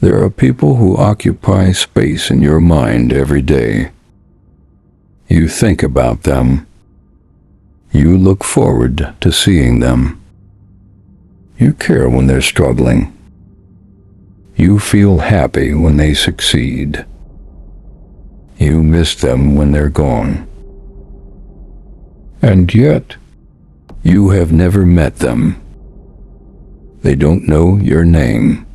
There are people who occupy space in your mind every day. You think about them. You look forward to seeing them. You care when they're struggling. You feel happy when they succeed. You miss them when they're gone. And yet, you have never met them. They don't know your name.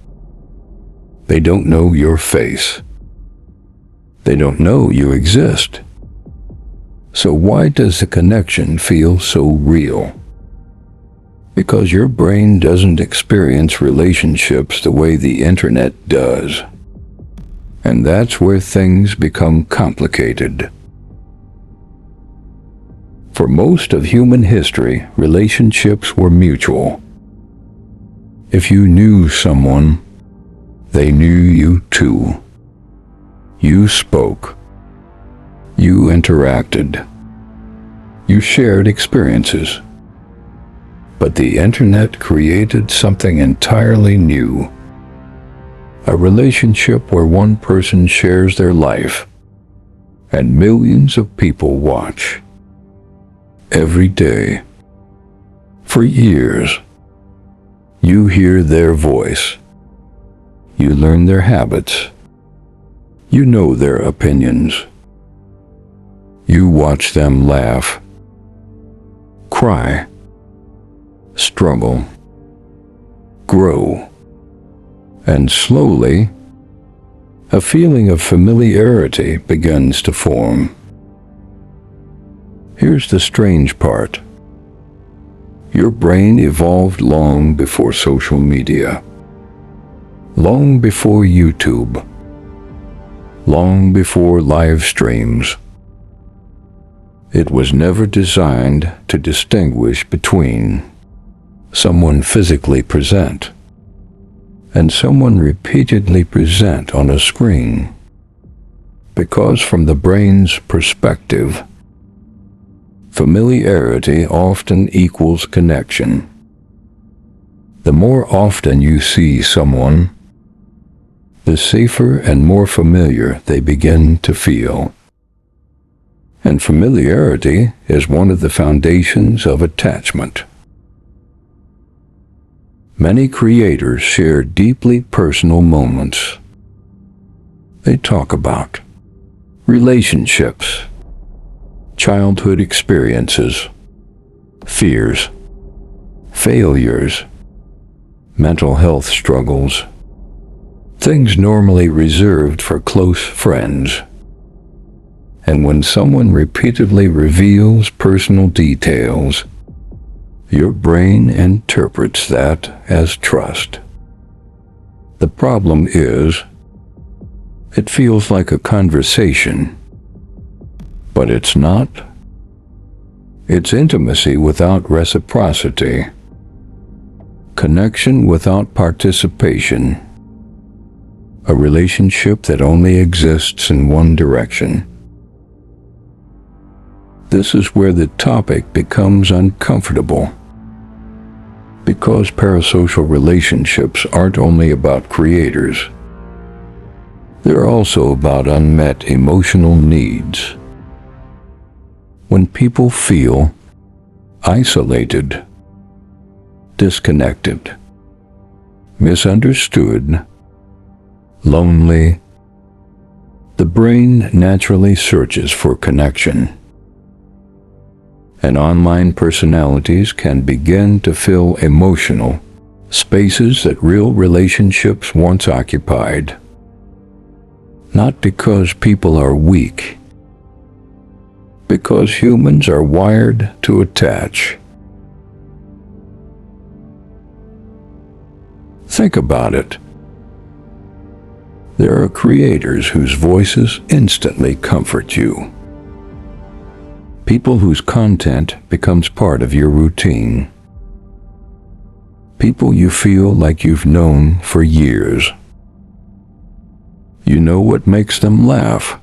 They don't know your face. They don't know you exist. So why does the connection feel so real? Because your brain doesn't experience relationships the way the internet does. And that's where things become complicated. For most of human history, relationships were mutual. If you knew someone, they knew you too. You spoke. You interacted. You shared experiences. But the internet created something entirely new. A relationship where one person shares their life and millions of people watch. Every day. For years. You hear their voice. You learn their habits. You know their opinions. You watch them laugh, cry, struggle, grow, and slowly, a feeling of familiarity begins to form. Here's the strange part. Your brain evolved long before social media, long before YouTube, long before live streams. It was never designed to distinguish between someone physically present and someone repeatedly present on a screen. Because from the brain's perspective, familiarity often equals connection. The more often you see someone, the safer and more familiar they begin to feel. And familiarity is one of the foundations of attachment. Many creators share deeply personal moments. They talk about relationships, childhood experiences, fears, failures, mental health struggles, things normally reserved for close friends. And when someone repeatedly reveals personal details, your brain interprets that as trust. The problem is, it feels like a conversation, but it's not. It's intimacy without reciprocity, connection without participation, a relationship that only exists in one direction. This is where the topic becomes uncomfortable, because parasocial relationships aren't only about creators. They're also about unmet emotional needs. When people feel isolated, disconnected, misunderstood, lonely, the brain naturally searches for connection. And online personalities can begin to fill emotional spaces that real relationships once occupied. Not because people are weak, because humans are wired to attach. Think about it. There are creators whose voices instantly comfort you. People whose content becomes part of your routine. People you feel like you've known for years. You know what makes them laugh.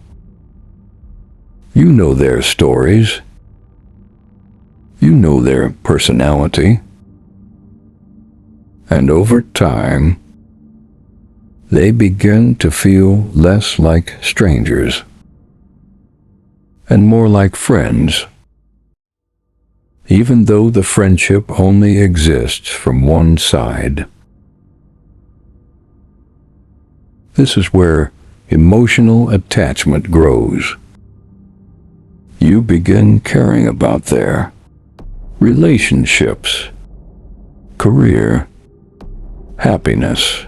You know their stories. You know their personality. And over time, they begin to feel less like strangers and more like friends, even though the friendship only exists from one side. This is where emotional attachment grows. You begin caring about their relationships, career, happiness,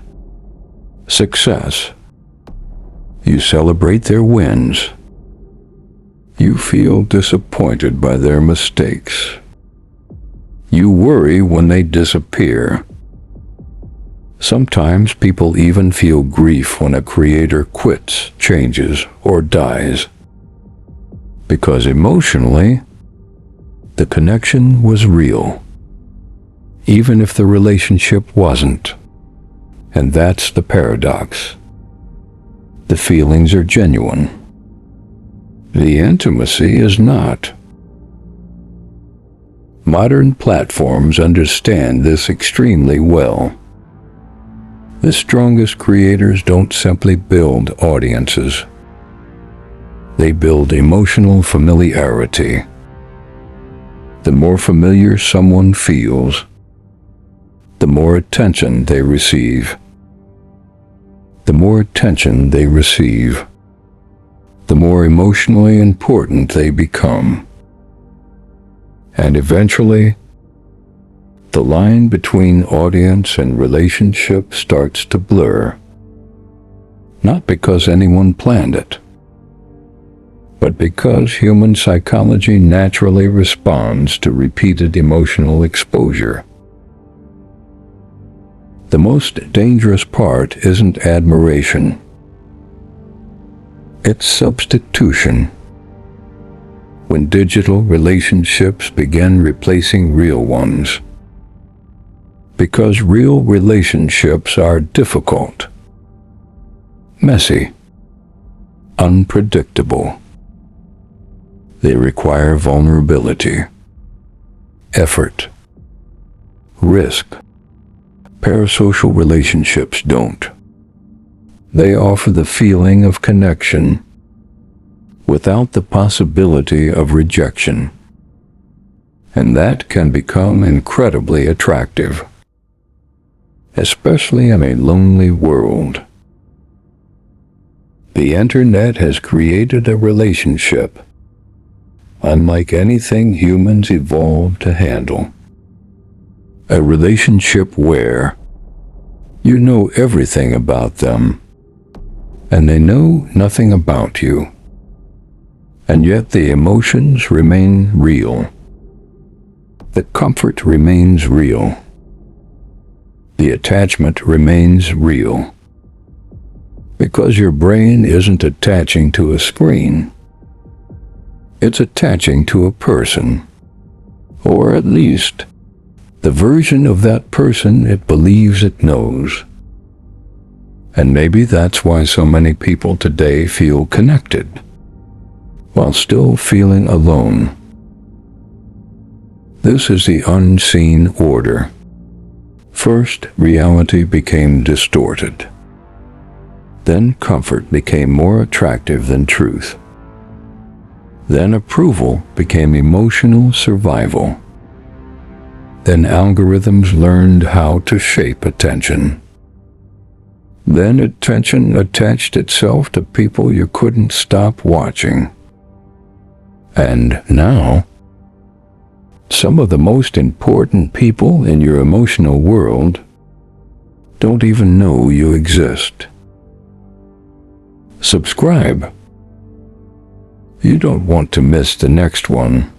success. You celebrate their wins. You feel disappointed by their mistakes. You worry when they disappear. Sometimes people even feel grief when a creator quits, changes, or dies, because emotionally, the connection was real, even if the relationship wasn't. And that's the paradox. The feelings are genuine. The intimacy is not. Modern platforms understand this extremely well. The strongest creators don't simply build audiences. They build emotional familiarity. The more familiar someone feels, the more attention they receive. The more attention they receive, the more emotionally important they become. And eventually, the line between audience and relationship starts to blur. Not because anyone planned it, but because human psychology naturally responds to repeated emotional exposure. The most dangerous part isn't admiration. It's substitution. When digital relationships begin replacing real ones. Because real relationships are difficult, messy, unpredictable. They require vulnerability, effort, risk. Parasocial relationships don't. They offer the feeling of connection without the possibility of rejection. And that can become incredibly attractive, especially in a lonely world. The internet has created a relationship unlike anything humans evolved to handle. A relationship where you know everything about them, and they know nothing about you. And yet the emotions remain real. The comfort remains real. The attachment remains real. Because your brain isn't attaching to a screen. It's attaching to a person, or at least the version of that person it believes it knows. And maybe that's why so many people today feel connected, while still feeling alone. This is the unseen order. First, reality became distorted. Then comfort became more attractive than truth. Then approval became emotional survival. Then algorithms learned how to shape attention. Then attention attached itself to people you couldn't stop watching. And now, some of the most important people in your emotional world don't even know you exist. Subscribe. You don't want to miss the next one.